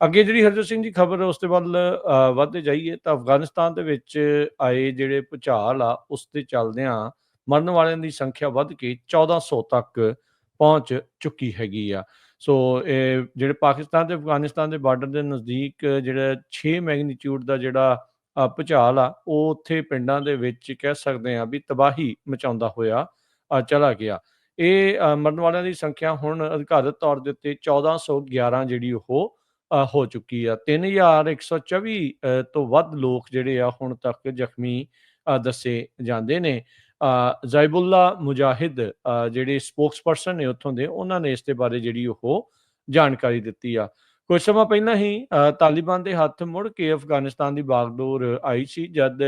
ਅੱਗੇ ਜਿਹੜੀ ਹਰਜੋਤ ਸਿੰਘ ਦੀ ਖਬਰ ਉਸ ਦੇ ਵੱਲ ਵੱਧਦੇ ਜਾਈਏ ਤਾਂ ਅਫਗਾਨਿਸਤਾਨ ਦੇ ਵਿੱਚ ਆਏ ਜਿਹੜੇ ਭੁਚਾਲ ਆ ਉਸ ਦੇ ਚੱਲਦਿਆਂ ਮਰਨ ਵਾਲਿਆਂ ਦੀ ਸੰਖਿਆ ਵੱਧ ਕੇ 1400 ਤੱਕ ਪਹੁੰਚ ਚੁੱਕੀ ਹੈਗੀ ਆ। ਸੋ ਇਹ ਜਿਹੜੇ ਪਾਕਿਸਤਾਨ ਤੇ ਅਫਗਾਨਿਸਤਾਨ ਦੇ ਬਾਰਡਰ ਦੇ ਨਜ਼ਦੀਕ ਜਿਹੜਾ 6 ਮੈਗਨੀਚਿਊਡ ਦਾ ਜਿਹੜਾ ਭੁਚਾਲ ਆ ਉਹ ਉੱਥੇ ਪਿੰਡਾਂ ਦੇ ਵਿੱਚ ਕਹਿ ਸਕਦੇ ਆ ਵੀ ਤਬਾਹੀ ਮਚਾਉਂਦਾ ਹੋਇਆ ਚਲਾ ਗਿਆ। ਇਹ ਮਰਨ ਵਾਲਿਆਂ ਦੀ ਸੰਖਿਆ ਹੁਣ ਅਧਿਕਾਰਤ ਤੌਰ ਦੇ ਉੱਤੇ 1411 ਜਿਹੜੀ ਉਹ ਹੋ ਚੁੱਕੀ ਆ। 3124 ਤੋਂ ਵੱਧ ਲੋਕ ਜਿਹੜੇ ਆ ਹੁਣ ਤੱਕ ਜ਼ਖਮੀ ਦੱਸੇ ਜਾਂਦੇ ਨੇ। ਜ਼ਾਇਬੁੱਲਾ ਮੁਜਾਹਿਦ ਜਿਹੜੇ ਸਪੋਕਸਪਰਸਨ ਨੇ ਉੱਥੋਂ ਦੇ, ਉਹਨਾਂ ਨੇ ਇਸ ਦੇ ਬਾਰੇ ਜਿਹੜੀ ਉਹ ਜਾਣਕਾਰੀ ਦਿੱਤੀ ਆ। ਕੁਝ ਸਮਾਂ ਪਹਿਲਾਂ ਹੀ ਤਾਲਿਬਾਨ ਦੇ ਹੱਥ ਮੁੜ ਕੇ ਅਫਗਾਨਿਸਤਾਨ ਦੀ ਬਾਗਡੋਰ ਆਈ ਸੀ, ਜਦ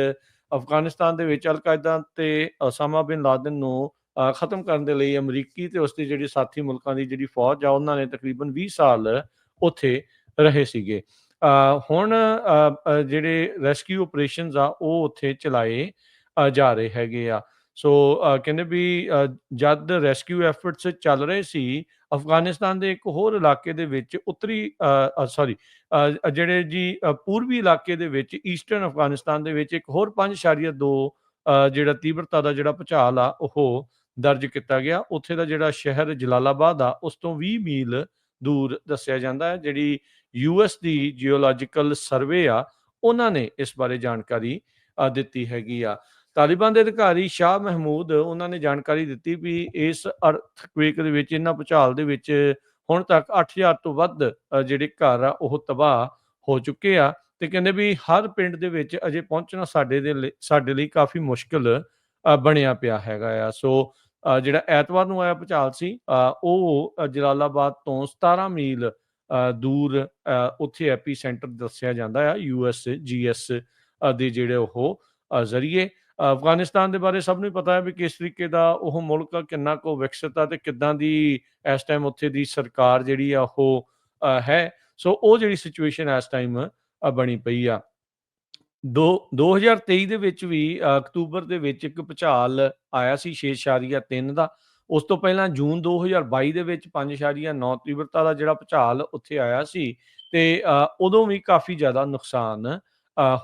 ਅਫਗਾਨਿਸਤਾਨ ਦੇ ਵਿੱਚ ਅਲ-ਕਾਇਦਾ ਤੇ ਉਸਾਮਾ ਬਿਨ ਲਾਦਨ ਨੂੰ ਖਤਮ ਕਰਨ ਦੇ ਲਈ ਅਮਰੀਕੀ ਤੇ ਉਸਦੇ ਜਿਹੜੇ ਸਾਥੀ ਮੁਲਕਾਂ ਦੀ ਜਿਹੜੀ ਫੌਜ ਆ ਉਹਨਾਂ ਨੇ ਤਕਰੀਬਨ 20 ਸਾਲ ਉੱਥੇ ਰਹੇ ਸੀਗੇ। ਹੁਣ ਜਿਹੜੇ ਰੈਸਕਿਊ ਆਪਰੇਸ਼ਨਸ ਆ ਉਹ ਉੱਥੇ ਚਲਾਏ ਜਾ ਰਹੇ ਹੈਗੇ ਆ। ਸੋ ਕਹਿੰਦੇ ਵੀ ਜਦ ਰੈਸਕਿਊ ਐਫਰਟਸ ਚੱਲ ਰਹੇ ਸੀ, ਅਫਗਾਨਿਸਤਾਨ ਦੇ ਇੱਕ ਹੋਰ ਇਲਾਕੇ ਦੇ ਵਿੱਚ ਜਿਹੜੇ ਜੀ ਪੂਰਬੀ ਇਲਾਕੇ ਦੇ ਵਿੱਚ ਈਸਟਰਨ ਅਫਗਾਨਿਸਤਾਨ ਦੇ ਵਿੱਚ ਇੱਕ ਹੋਰ 5.2 ਜਿਹੜਾ ਤੀਬਰਤਾ ਦਾ ਜਿਹੜਾ ਭੁਚਾਲ ਆ ਉਹ ਦਰਜ ਕੀਤਾ ਗਿਆ। ਉੱਥੇ ਦਾ ਜਿਹੜਾ ਸ਼ਹਿਰ ਜਲਾਲਾਬਾਦ ਆ ਉਸ ਤੋਂ 20 ਮੀਲ ਦੂਰ ਦੱਸਿਆ ਜਾਂਦਾ ਹੈ। ਜਿਹੜੀ US ਦੀ ਜਿਓਲੋਜੀਕਲ ਸਰਵੇ ਆ ਉਹਨਾਂ ਨੇ ਇਸ ਬਾਰੇ ਜਾਣਕਾਰੀ ਦਿੱਤੀ ਹੈਗੀ ਆ। ਤਾਲਿਬਾਨ ਦੇ ਅਧਿਕਾਰੀ ਸ਼ਾਹ ਮਹਿਮੂਦ ਉਹਨਾਂ ਨੇ ਜਾਣਕਾਰੀ ਦਿੱਤੀ ਵੀ ਇਸ ਅਰਥਕਵੇਕ ਦੇ ਵਿੱਚ, ਇਹਨਾਂ ਭੁਚਾਲ ਦੇ ਵਿੱਚ ਹੁਣ ਤੱਕ 8000 ਤੋਂ ਵੱਧ ਜਿਹੜੇ ਘਰ ਆ ਉਹ ਤਬਾਹ ਹੋ ਚੁੱਕੇ ਆ ਤੇ ਕਹਿੰਦੇ ਵੀ ਹਰ ਪਿੰਡ ਦੇ ਵਿੱਚ ਅਜੇ ਪਹੁੰਚਣਾ ਸਾਡੇ ਲਈ ਕਾਫੀ ਮੁਸ਼ਕਿਲ ਬਣਿਆ ਪਿਆ ਹੈਗਾ ਆ। ਸੋ ਜਿਹੜਾ ਐਤਵਾਰ ਨੂੰ ਆਇਆ ਭੁਚਾਲ ਸੀ ਉਹ ਜਲਾਲਾਬਾਦ ਤੋਂ 17 ਮੀਲ ਦੂਰ ਉੱਥੇ ਐਪੀ ਸੈਂਟਰ ਦੱਸਿਆ ਜਾਂਦਾ ਆ USGS ਦੇ ਜਿਹੜੇ ਉਹ ਜ਼ਰੀਏ। ਅਫਗਾਨਿਸਤਾਨ ਦੇ ਬਾਰੇ ਸਭ ਨੂੰ ਪਤਾ ਹੈ ਵੀ ਕਿਸ ਤਰੀਕੇ ਦਾ ਉਹ ਮੁਲਕ ਕਿੰਨਾ ਕੁ ਵਿਕਸਿਤ ਆ ਤੇ ਕਿੱਦਾਂ ਦੀ ਇਸ ਟਾਈਮ ਉੱਥੇ ਦੀ ਸਰਕਾਰ ਜਿਹੜੀ ਆ ਉਹ ਹੈ। ਸੋ ਉਹ ਜਿਹੜੀ ਸਿਚੁਏਸ਼ਨ ਇਸ ਟਾਈਮ ਬਣੀ ਪਈ ਆ। 2023 ਦੇ ਵਿੱਚ ਵੀ ਅਕਤੂਬਰ ਦੇ ਵਿੱਚ ਇੱਕ ਭੁਚਾਲ ਆਇਆ ਸੀ 6.3 ਦਾ। ਉਸ ਤੋਂ ਪਹਿਲਾਂ ਜੂਨ 2022 ਦੇ ਵਿੱਚ 5.9 ਤੀਬਰਤਾ ਦਾ ਜਿਹੜਾ ਭੁਚਾਲ ਉੱਥੇ ਆਇਆ ਸੀ ਤੇ ਉਦੋਂ ਵੀ ਕਾਫੀ ਜ਼ਿਆਦਾ ਨੁਕਸਾਨ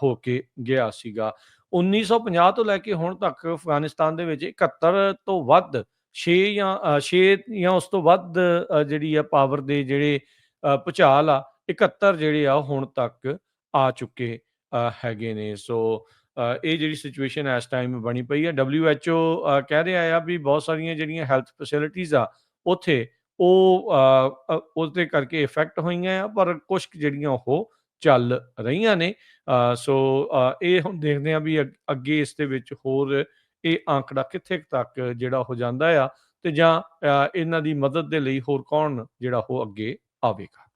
ਹੋ ਕੇ ਗਿਆ ਸੀਗਾ। 1950 ਤੋਂ ਲੈ ਕੇ ਹੁਣ ਤੱਕ ਅਫਗਾਨਿਸਤਾਨ ਦੇ ਵਿੱਚ 71 ਤੋਂ ਵੱਧ 6 ਜਾਂ ਉਸ ਤੋਂ ਵੱਧ ਜਿਹੜੀ ਆ ਪਾਵਰ ਦੇ ਜਿਹੜੇ ਭੁਚਾਲ ਆ 71 ਜਿਹੜੇ ਆ ਹੁਣ ਤੱਕ ਆ ਚੁੱਕੇ ਹੈਗੇ ਨੇ। ਸੋ ਇਹ ਜਿਹੜੀ ਸਿਚੁਏਸ਼ਨ ਇਸ ਟਾਈਮ ਬਣੀ ਪਈ ਹੈ। WHO ਕਹਿ ਰਿਹਾ ਆ ਵੀ ਬਹੁਤ ਸਾਰੀਆਂ ਜਿਹੜੀਆਂ ਹੈਲਥ ਫੈਸਿਲਿਟੀਜ਼ ਆ ਉੱਥੇ ਉਹ ਉਸਦੇ ਕਰਕੇ ਇਫੈਕਟ ਹੋਈਆਂ ਆ, ਪਰ ਕੁਛ ਜਿਹੜੀਆਂ ਉਹ ਚੱਲ ਰਹੀਆਂ ਨੇ। ਸੋ ਇਹ ਹੁਣ ਦੇਖਦੇ ਹਾਂ ਵੀ ਅੱਗੇ ਇਸ ਦੇ ਵਿੱਚ ਹੋਰ ਇਹ ਆંકੜਾ ਕਿੱਥੇ ਤੱਕ ਜਿਹੜਾ ਹੋ ਜਾਂਦਾ ਆ ਤੇ ਜਾਂ ਇਹਨਾਂ ਦੀ ਮਦਦ ਦੇ ਲਈ ਹੋਰ ਕੌਣ ਜਿਹੜਾ ਉਹ ਅੱਗੇ ਆਵੇਗਾ।